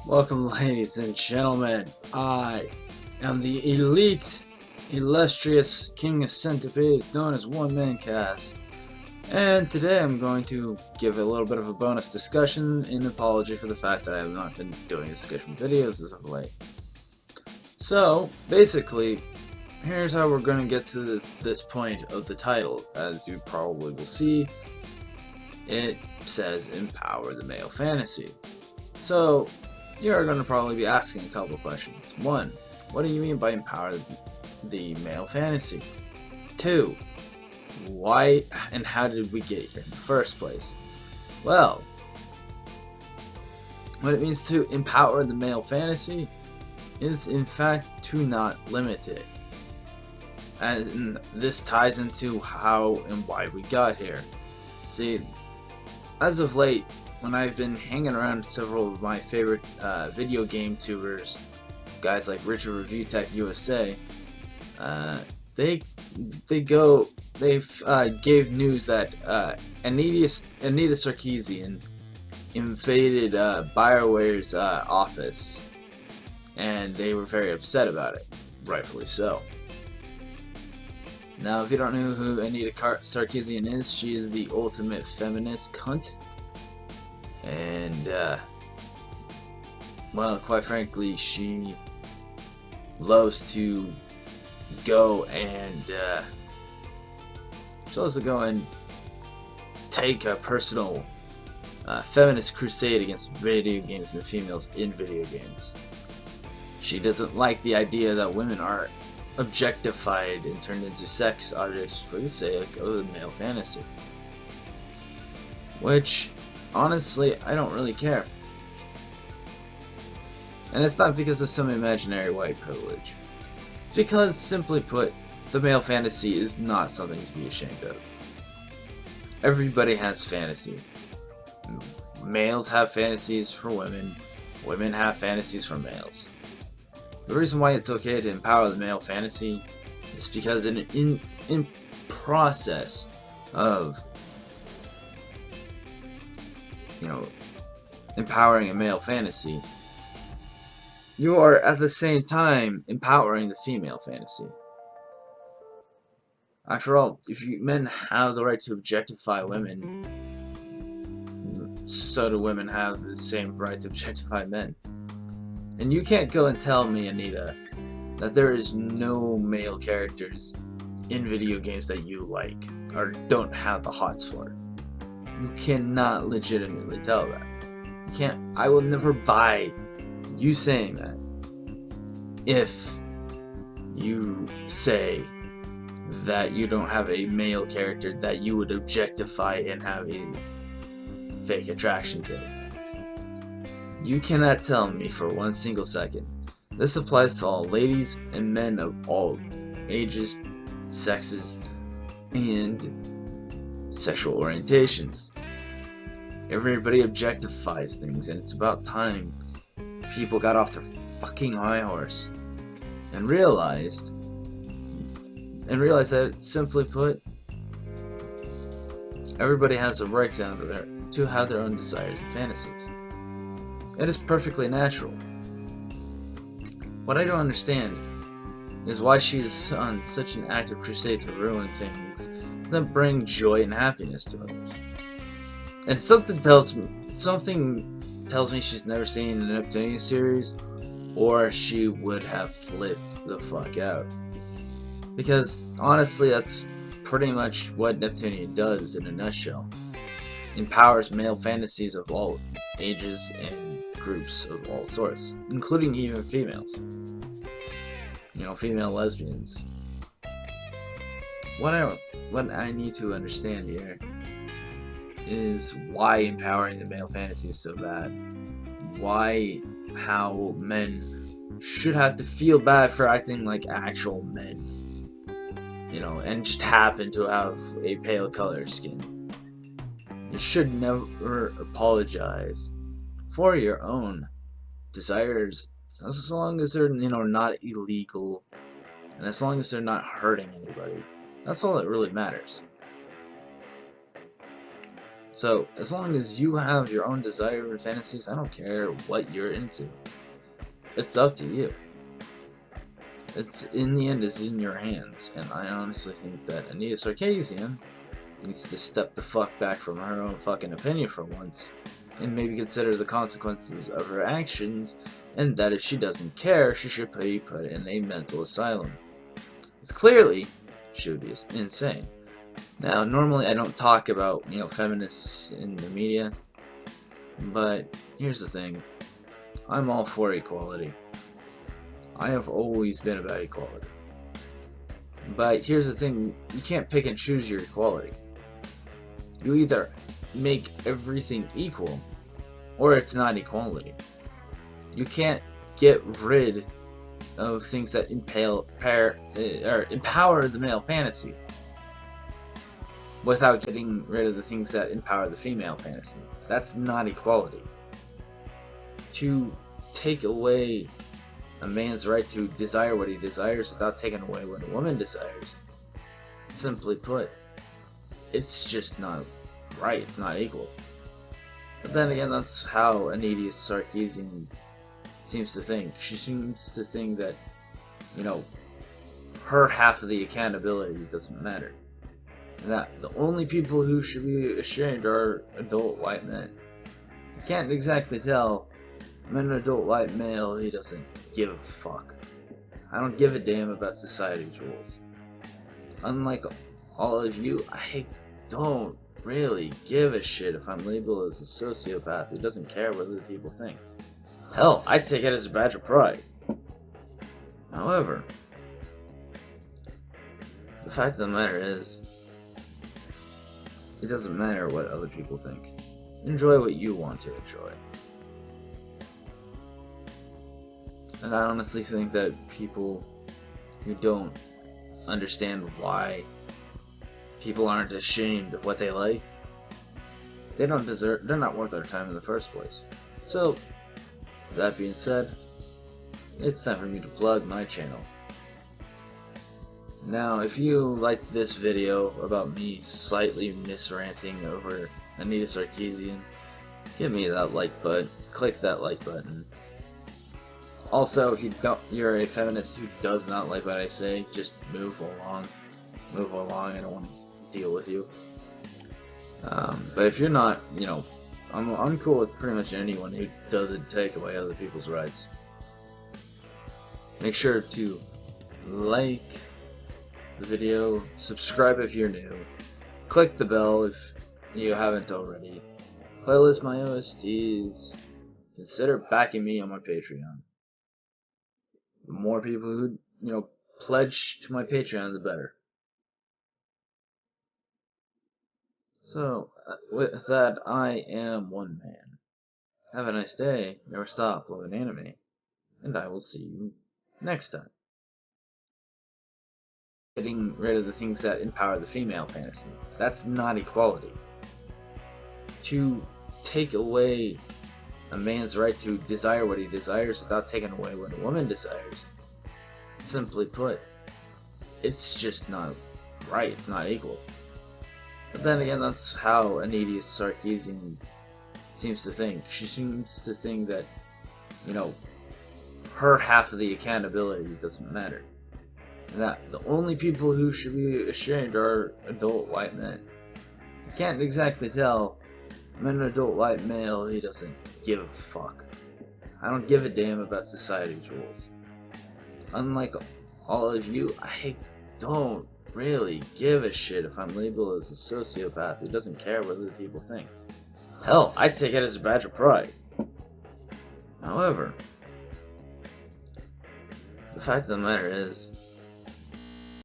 Welcome, ladies and gentlemen. I am the elite, illustrious King of Centipedes known as OneManCast. And today I'm going to give a little bit of a bonus discussion in apology for the fact that I have not been doing discussion videos as of late. So, basically, here's how we're going to get to this point of the title. As you probably will see, it says Empower the Male Fantasy. So, you're going to probably be asking a couple questions. 1. What do you mean by empower the male fantasy? 2. Why and how did we get here in the first place? Well, what it means to empower the male fantasy is in fact to not limit it. And this ties into how and why we got here. See, as of late, when I've been hanging around several of my favorite video game tubers, guys like Richard Review Tech USA, they gave news that Anita Sarkeesian invaded BioWare's office, and they were very upset about it, rightfully so. Now, if you don't know who Anita Sarkeesian is, she is the ultimate feminist cunt. And, well, quite frankly, she loves to go and, take a personal, feminist crusade against video games and females in video games. She doesn't like the idea that women are objectified and turned into sex objects for the sake of the male fantasy. Which, honestly, I don't really care. And it's not because of some imaginary white privilege. It's because, simply put, the male fantasy is not something to be ashamed of. Everybody has fantasy. Males have fantasies for women. Women have fantasies for males. The reason why it's okay to empower the male fantasy is because in process of empowering a male fantasy, you are at the same time empowering the female fantasy. After all, if men have the right to objectify women, so do women have the same right to objectify men. And you can't go and tell me, Anita, that there is no male characters in video games that you like or don't have the hots for. You cannot legitimately tell that. You can't. I will never buy you saying that if you say that you don't have a male character that you would objectify and have a fake attraction to. You cannot tell me for one single second. This applies to all ladies and men of all ages, sexes, and sexual orientations. Everybody objectifies things, and it's about time people got off their fucking high horse and realized that, simply put, everybody has a right to have their own desires and fantasies. It is perfectly natural. What I don't understand is why she is on such an active crusade to ruin things that bring joy and happiness to others. And something tells me she's never seen an Neptunian series, or she would have flipped the fuck out. Because honestly, that's pretty much what Neptunian does in a nutshell. Empowers male fantasies of all ages and groups of all sorts, including even females. Female lesbians. What I need to understand here is why empowering the male fantasy is so bad. How men should have to feel bad for acting like actual men. And just happen to have a pale color skin. You should never apologize for your own desires, as long as they're, not illegal, and as long as they're not hurting anybody. That's all that really matters. So, as long as you have your own desire and fantasies, I don't care what you're into. It's up to you. It's in the end, it's in your hands, and I honestly think that Anita Sarkeesian needs to step the fuck back from her own fucking opinion for once, and maybe consider the consequences of her actions, and that if she doesn't care, she should be put in a mental asylum. It's clearly, she would be insane. Now, normally I don't talk about, feminists in the media, but here's the thing. I'm all for equality. I have always been about equality. But here's the thing, you can't pick and choose your equality. You either make everything equal, or it's not equality. You can't get rid of things that empower the male fantasy without getting rid of the things that empower the female fantasy. That's not equality. To take away a man's right to desire what he desires without taking away what a woman desires, simply put, it's just not right, it's not equal. But then again, that's how Anita Sarkeesian seems to think. She seems to think that, her half of the accountability doesn't matter. And that the only people who should be ashamed are adult white men. You can't exactly tell I'm an adult white male, he doesn't give a fuck. I don't give a damn about society's rules. Unlike all of you, I don't really give a shit if I'm labeled as a sociopath who doesn't care what other people think. Hell, I take it as a badge of pride. However, the fact of the matter is, it doesn't matter what other people think. Enjoy what you want to enjoy. And I honestly think that people who don't understand why people aren't ashamed of what they like, they're not worth our time in the first place. So, that being said, it's time for me to plug my channel. Now, if you liked this video about me slightly misranting over Anita Sarkeesian, give me that like button, click that like button. Also, if you're a feminist who does not like what I say, just move along, I don't want to deal with you. But if you're not, I'm cool with pretty much anyone who doesn't take away other people's rights. Make sure to like the video, subscribe if you're new, click the bell if you haven't already, playlist my OSTs, consider backing me on my Patreon. The more people who, pledge to my Patreon, the better. So, with that, I am one man. Have a nice day, never stop loving anime, and I will see you next time. Getting rid of the things that empower the female fantasy. That's not equality. To take away a man's right to desire what he desires without taking away what a woman desires, simply put, it's just not right, it's not equal. But then again, that's how Anita Sarkeesian seems to think. She seems to think that, her half of the accountability doesn't matter. And that the only people who should be ashamed are adult white men. You can't exactly tell I'm an adult white male, he doesn't give a fuck. I don't give a damn about society's rules. Unlike all of you, I don't really give a shit if I'm labeled as a sociopath who doesn't care what other people think. Hell, I take it as a badge of pride. However, the fact of the matter is,